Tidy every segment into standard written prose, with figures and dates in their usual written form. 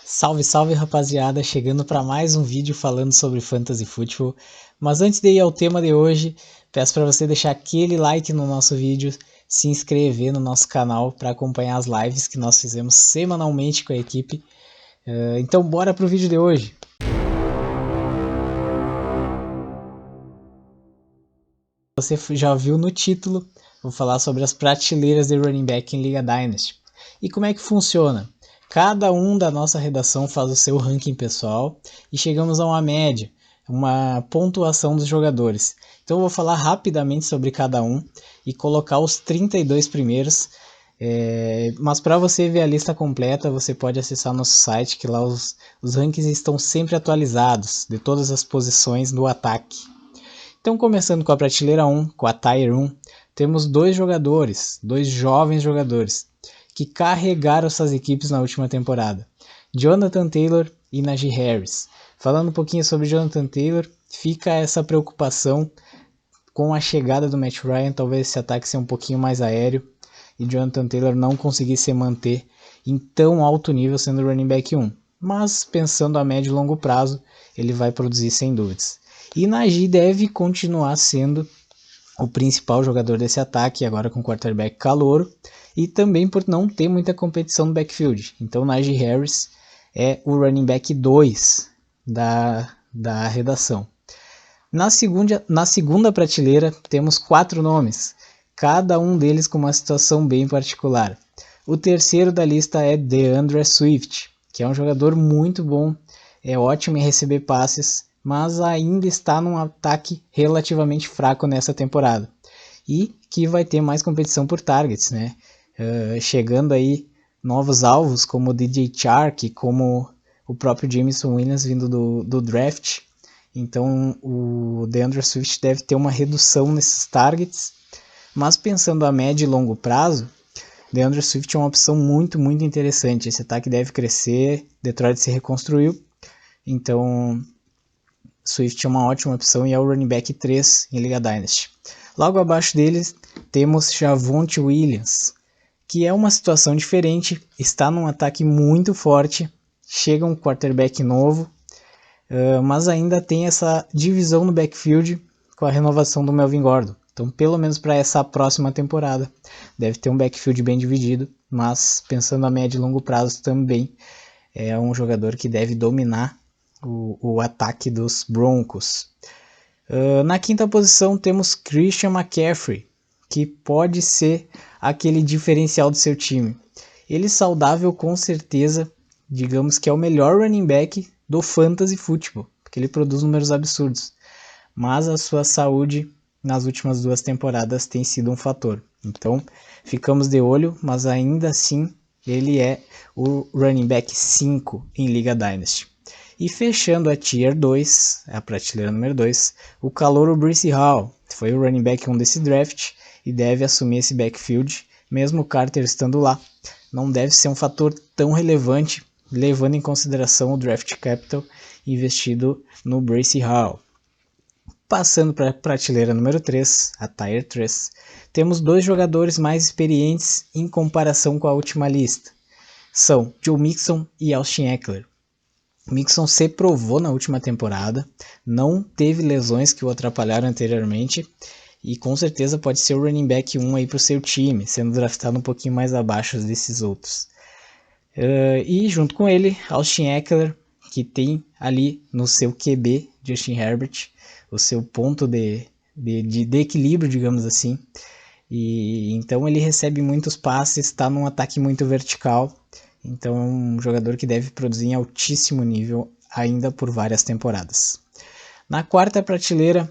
Salve, salve rapaziada, chegando para mais um vídeo falando sobre Fantasy Football. Mas antes de ir ao tema de hoje, peço para você deixar aquele like no nosso vídeo, se inscrever no nosso canal para acompanhar as lives que nós fizemos semanalmente com a equipe. Então bora pro vídeo de hoje. Você já viu no título, vou falar sobre as prateleiras de running back em Liga Dynasty. E como é que funciona? Cada um da nossa redação faz o seu ranking pessoal e chegamos a uma média, uma pontuação dos jogadores. Então eu vou falar rapidamente sobre cada um e colocar os 32 primeiros. Mas para você ver a lista completa, você pode acessar nosso site, que lá os rankings estão sempre atualizados, de todas as posições do ataque. Então, começando com a prateleira 1, com a Tier 1, temos dois jovens jogadores, que carregaram suas equipes na última temporada. Jonathan Taylor e Najee Harris. Falando um pouquinho sobre Jonathan Taylor, fica essa preocupação com a chegada do Matt Ryan, talvez esse ataque seja um pouquinho mais aéreo, e Jonathan Taylor não conseguir se manter em tão alto nível sendo running back 1. Mas, pensando a médio e longo prazo, ele vai produzir sem dúvidas. E Najee deve continuar sendo o principal jogador desse ataque, agora com quarterback calouro, e também por não ter muita competição no backfield. Então Najee Harris é o running back 2 da redação. Na segunda prateleira temos 4 nomes, cada um deles com uma situação bem particular. O terceiro da lista é DeAndre Swift, que é um jogador muito bom, é ótimo em receber passes, mas ainda está num ataque relativamente fraco nessa temporada. E que vai ter mais competição por targets, né? Chegando aí novos alvos como o DJ Chark, como o próprio Jameson Williams vindo do draft. Então o DeAndre Swift deve ter uma redução nesses targets. Mas pensando a médio e longo prazo, DeAndre Swift é uma opção muito, muito interessante. Esse ataque deve crescer, Detroit se reconstruiu. Então Swift é uma ótima opção e é o running back 3 em Liga Dynasty. Logo abaixo deles temos Javonte Williams, que é uma situação diferente, está num ataque muito forte, chega um quarterback novo, mas ainda tem essa divisão no backfield com a renovação do Melvin Gordon. Então, pelo menos para essa próxima temporada, deve ter um backfield bem dividido, mas pensando a médio e longo prazo também é um jogador que deve dominar o ataque dos Broncos. Na quinta posição temos Christian McCaffrey, que pode ser aquele diferencial do seu time. Ele saudável com certeza, digamos que é o melhor running back do Fantasy Football, porque ele produz números absurdos. Mas a sua saúde nas últimas 2 temporadas tem sido um fator. Então ficamos de olho, mas ainda assim ele é o running back 5 em Liga Dynasty. E fechando a Tier 2, a prateleira número 2, o calouro Breece Hall, foi o running back 1 desse draft e deve assumir esse backfield, mesmo o Carter estando lá. Não deve ser um fator tão relevante, levando em consideração o draft capital investido no Breece Hall. Passando para a prateleira número 3, a Tier 3, temos 2 jogadores mais experientes em comparação com a última lista. São Joe Mixon e Austin Ekeler. Mixon se provou na última temporada, não teve lesões que o atrapalharam anteriormente e com certeza pode ser o running back 1 aí para o seu time, sendo draftado um pouquinho mais abaixo desses outros. E junto com ele, Austin Ekeler, que tem ali no seu QB, Justin Herbert, o seu ponto de equilíbrio, digamos assim. E então ele recebe muitos passes, está num ataque muito vertical. Então é um jogador que deve produzir em altíssimo nível ainda por várias temporadas. Na quarta prateleira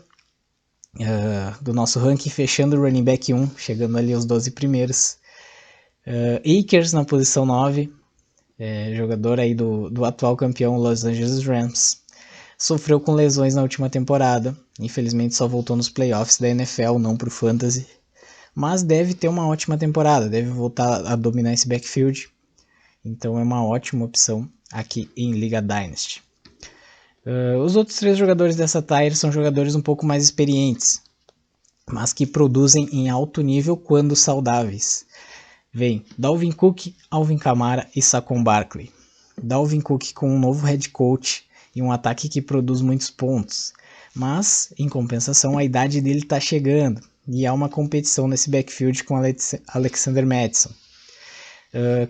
do nosso ranking, fechando o running back 1, chegando ali aos 12 primeiros. Akers na posição 9, jogador aí do atual campeão Los Angeles Rams. Sofreu com lesões na última temporada, infelizmente só voltou nos playoffs da NFL, não para o Fantasy. Mas deve ter uma ótima temporada, deve voltar a dominar esse backfield. Então é uma ótima opção aqui em Liga Dynasty. Os outros 3 jogadores dessa tier são jogadores um pouco mais experientes, mas que produzem em alto nível quando saudáveis. Vem Dalvin Cook, Alvin Kamara e Saquon Barkley. Dalvin Cook com um novo head coach e um ataque que produz muitos pontos. Mas, em compensação, a idade dele está chegando e há uma competição nesse backfield com Alexander Mattison.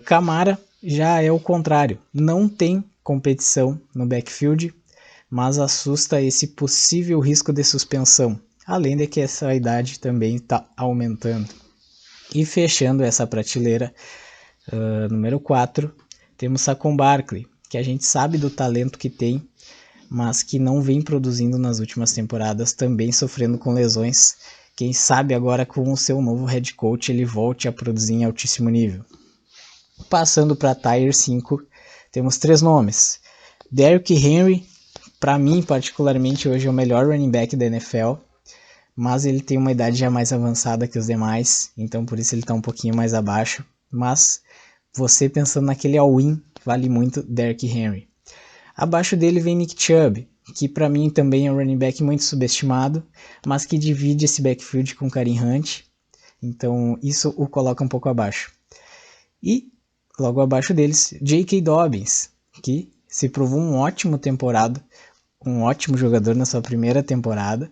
Kamara já é o contrário, não tem competição no backfield, mas assusta esse possível risco de suspensão, além de que essa idade também está aumentando. E fechando essa prateleira, número 4, temos Saquon Barkley, que a gente sabe do talento que tem, mas que não vem produzindo nas últimas temporadas, também sofrendo com lesões. Quem sabe agora com o seu novo head coach ele volte a produzir em altíssimo nível. Passando para Tier 5, temos 3 nomes. Derrick Henry, para mim particularmente hoje é o melhor running back da NFL, mas ele tem uma idade já mais avançada que os demais, então por isso ele está um pouquinho mais abaixo. Mas você pensando naquele all-in, vale muito Derrick Henry. Abaixo dele vem Nick Chubb, que para mim também é um running back muito subestimado, mas que divide esse backfield com Kareem Hunt, então isso o coloca um pouco abaixo. E logo abaixo deles, J.K. Dobbins, que se provou um ótimo jogador na sua primeira temporada,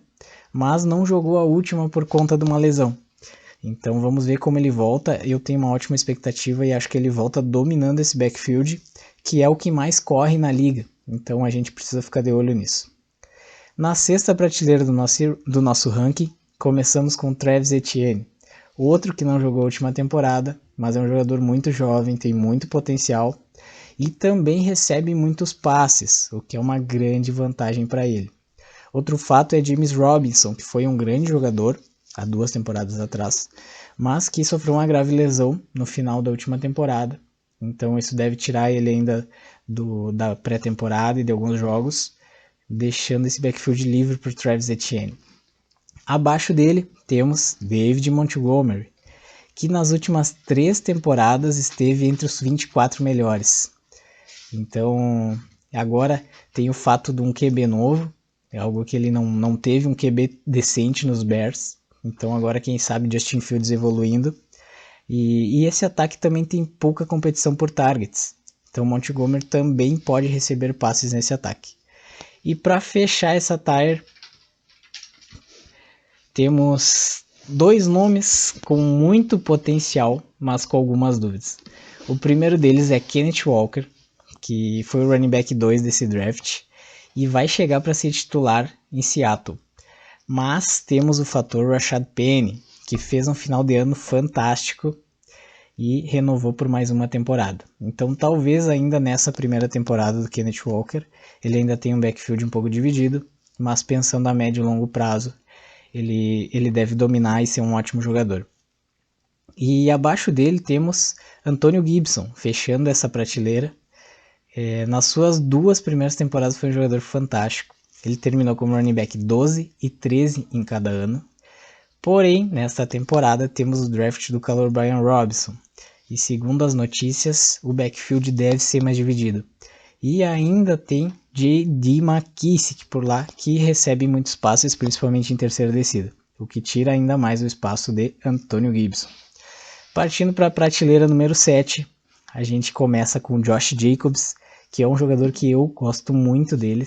mas não jogou a última por conta de uma lesão. Então vamos ver como ele volta. Eu tenho uma ótima expectativa e acho que ele volta dominando esse backfield, que é o que mais corre na liga. Então a gente precisa ficar de olho nisso. Na sexta prateleira do nosso ranking, começamos com Travis Etienne, outro que não jogou a última temporada, mas é um jogador muito jovem, tem muito potencial e também recebe muitos passes, o que é uma grande vantagem para ele. Outro fato é James Robinson, que foi um grande jogador há 2 temporadas atrás, mas que sofreu uma grave lesão no final da última temporada, então isso deve tirar ele ainda da pré-temporada e de alguns jogos, deixando esse backfield livre para o Travis Etienne. Abaixo dele temos David Montgomery, que nas últimas 3 temporadas esteve entre os 24 melhores. Então, agora tem o fato de um QB novo, é algo que ele não teve um QB decente nos Bears. Então agora quem sabe Justin Fields evoluindo. E esse ataque também tem pouca competição por targets. Então Montgomery também pode receber passes nesse ataque. E para fechar essa tier, temos 2 nomes com muito potencial, mas com algumas dúvidas. O primeiro deles é Kenneth Walker, que foi o running back 2 desse draft e vai chegar para ser titular em Seattle. Mas temos o fator Rashad Penny, que fez um final de ano fantástico e renovou por mais uma temporada. Então talvez ainda nessa primeira temporada do Kenneth Walker, ele ainda tenha um backfield um pouco dividido, mas pensando a médio e longo prazo, ele deve dominar e ser um ótimo jogador. E abaixo dele temos Antonio Gibson, fechando essa prateleira. Nas suas 2 primeiras temporadas foi um jogador fantástico. Ele terminou como running back 12 e 13 em cada ano. Porém, nesta temporada temos o draft do calor Brian Robinson. E segundo as notícias, o backfield deve ser mais dividido. E ainda tem J.D. McKissick por lá, que recebe muitos passes, principalmente em terceira descida, o que tira ainda mais o espaço de Antonio Gibson. Partindo para a prateleira número 7, a gente começa com Josh Jacobs, que é um jogador que eu gosto muito dele,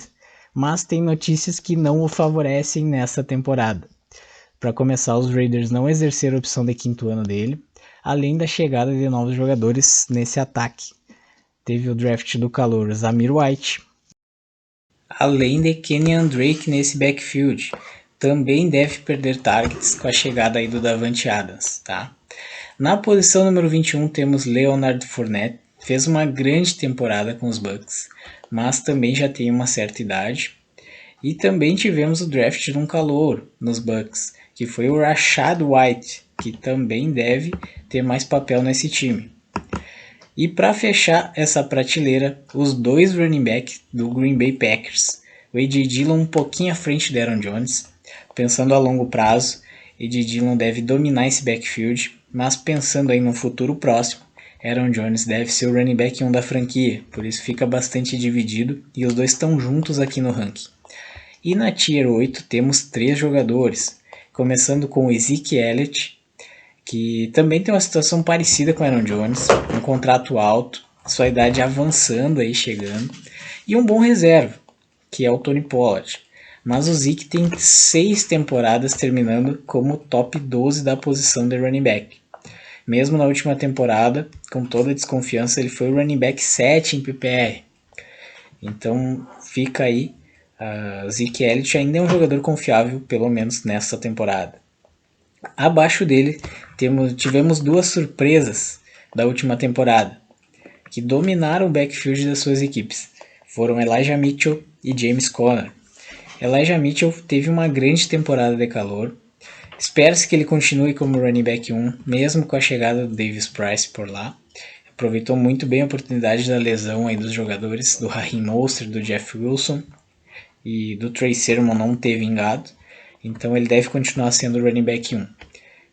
mas tem notícias que não o favorecem nessa temporada. Para começar, os Raiders não exerceram a opção de 5º ano dele, além da chegada de novos jogadores nesse ataque. Teve o draft do calor Zamir White, além de Kenyan Drake nesse backfield. Também deve perder targets com a chegada aí do Davante Adams, tá? Na posição número 21 temos Leonard Fournette, fez uma grande temporada com os Bucks, mas também já tem uma certa idade. E também tivemos o draft de um calouro nos Bucks, que foi o Rachaad White, que também deve ter mais papel nesse time. E para fechar essa prateleira, os 2 running backs do Green Bay Packers. O A.J. Dillon um pouquinho à frente do Aaron Jones. Pensando a longo prazo, A.J. Dillon deve dominar esse backfield, mas pensando aí no futuro próximo, Aaron Jones deve ser o running back 1 da franquia, por isso fica bastante dividido e os 2 estão juntos aqui no ranking. E na Tier 8 temos 3 jogadores, começando com o Ezekiel Elliott, que também tem uma situação parecida com Aaron Jones, um contrato alto, sua idade avançando aí, chegando, e um bom reserva, que é o Tony Pollard. Mas o Zeke tem 6 temporadas terminando como top 12 da posição de running back. Mesmo na última temporada, com toda a desconfiança, ele foi o running back 7 em PPR. Então fica aí, Zeke Elliott ainda é um jogador confiável, pelo menos nessa temporada. Abaixo dele tivemos 2 surpresas da última temporada, que dominaram o backfield das suas equipes. Foram Elijah Mitchell e James Conner. Elijah Mitchell teve uma grande temporada de calor. Espera-se que ele continue como running back 1, mesmo com a chegada do Davis Price por lá. Aproveitou muito bem a oportunidade da lesão aí dos jogadores, do Raheem Mostert, do Jeff Wilson e do Trey Sermon não ter vingado. Então ele deve continuar sendo o running back 1.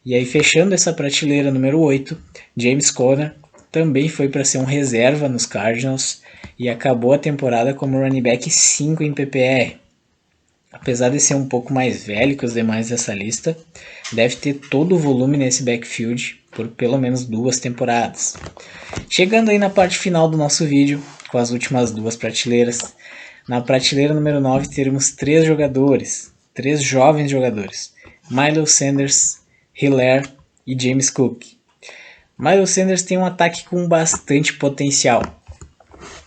E aí, fechando essa prateleira número 8, James Conner também foi para ser um reserva nos Cardinals e acabou a temporada como running back 5 em PPR. Apesar de ser um pouco mais velho que os demais dessa lista, deve ter todo o volume nesse backfield por pelo menos 2 temporadas. Chegando aí na parte final do nosso vídeo, com as últimas 2 prateleiras. Na prateleira número 9 teremos 3 jogadores, 3 jovens jogadores, Miles Sanders, Hilaire e James Cook. Miles Sanders tem um ataque com bastante potencial,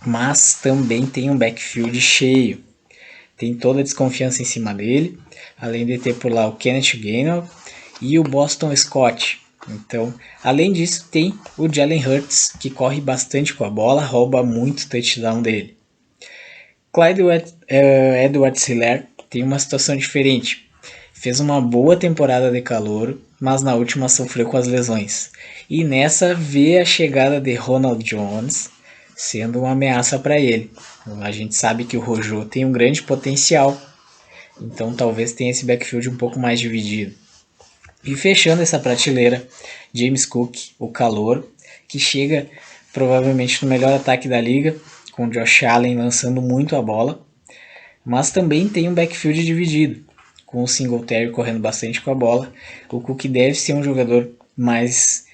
mas também tem um backfield cheio. Tem toda a desconfiança em cima dele, além de ter por lá o Kenneth Gainwell e o Boston Scott. Então, além disso, tem o Jalen Hurts, que corre bastante com a bola, rouba muito touchdown dele. Clyde Edwards-Helaire tem uma situação diferente. Fez uma boa temporada de calouro, mas na última sofreu com as lesões. E nessa vê a chegada de Ronald Jones sendo uma ameaça para ele. A gente sabe que o Rojo tem um grande potencial, então talvez tenha esse backfield um pouco mais dividido. E fechando essa prateleira, James Cook, o calouro, que chega provavelmente no melhor ataque da liga, com Josh Allen lançando muito a bola, mas também tem um backfield dividido, com o Singletary correndo bastante com a bola. O Cook deve ser um jogador mais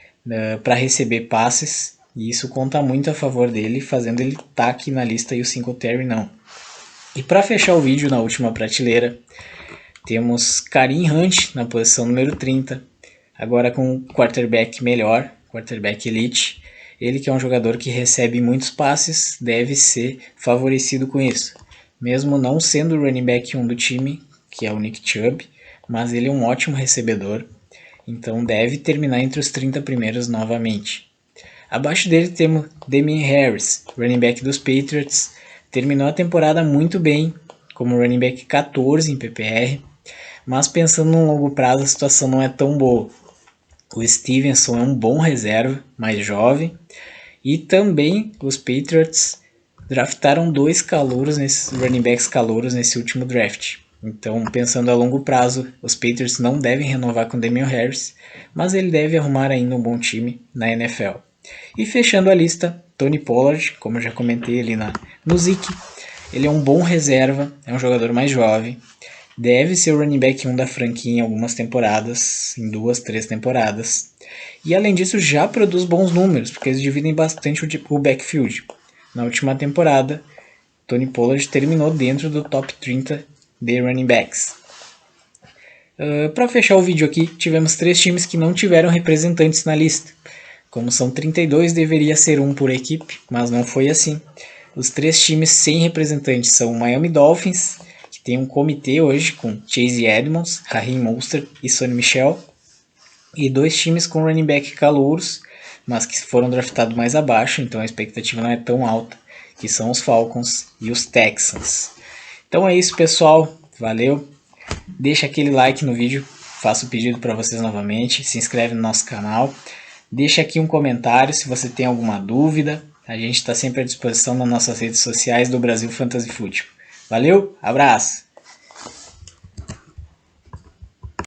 para receber passes, e isso conta muito a favor dele, fazendo ele estar aqui na lista e o Singletary não. E para fechar o vídeo, na última prateleira, temos Kareem Hunt na posição número 30, agora com um quarterback melhor, quarterback elite. Ele que é um jogador que recebe muitos passes, deve ser favorecido com isso. Mesmo não sendo o running back 1 do time, que é o Nick Chubb, mas ele é um ótimo recebedor, então deve terminar entre os 30 primeiros novamente. Abaixo dele temos Damien Harris, running back dos Patriots, terminou a temporada muito bem, como running back 14 em PPR, mas pensando no longo prazo a situação não é tão boa. O Stevenson é um bom reserva, mais jovem, e também os Patriots draftaram 2 calouros, running backs calouros nesse último draft. Então, pensando a longo prazo, os Patriots não devem renovar com Damien Harris, mas ele deve arrumar ainda um bom time na NFL. E fechando a lista, Tony Pollard, como eu já comentei ali no Zeke, ele é um bom reserva, é um jogador mais jovem, deve ser o running back 1 da franquia em algumas temporadas, em 2, 3 temporadas. E além disso já produz bons números, porque eles dividem bastante o backfield. Na última temporada, Tony Pollard terminou dentro do top 30 de running backs. Para fechar o vídeo aqui, tivemos 3 times que não tiveram representantes na lista. Como são 32, deveria ser um por equipe, mas não foi assim. Os 3 times sem representantes são o Miami Dolphins, que tem um comitê hoje com Chase Edmonds, Raheem Mostert e Sonny Michel, e 2 times com running back calouros, mas que foram draftados mais abaixo, então a expectativa não é tão alta, que são os Falcons e os Texans. Então é isso, pessoal, valeu, deixa aquele like no vídeo, faço o pedido para vocês novamente, se inscreve no nosso canal, deixa aqui um comentário se você tem alguma dúvida, a gente está sempre à disposição nas nossas redes sociais do Brasil Fantasy Football. Valeu, abraço!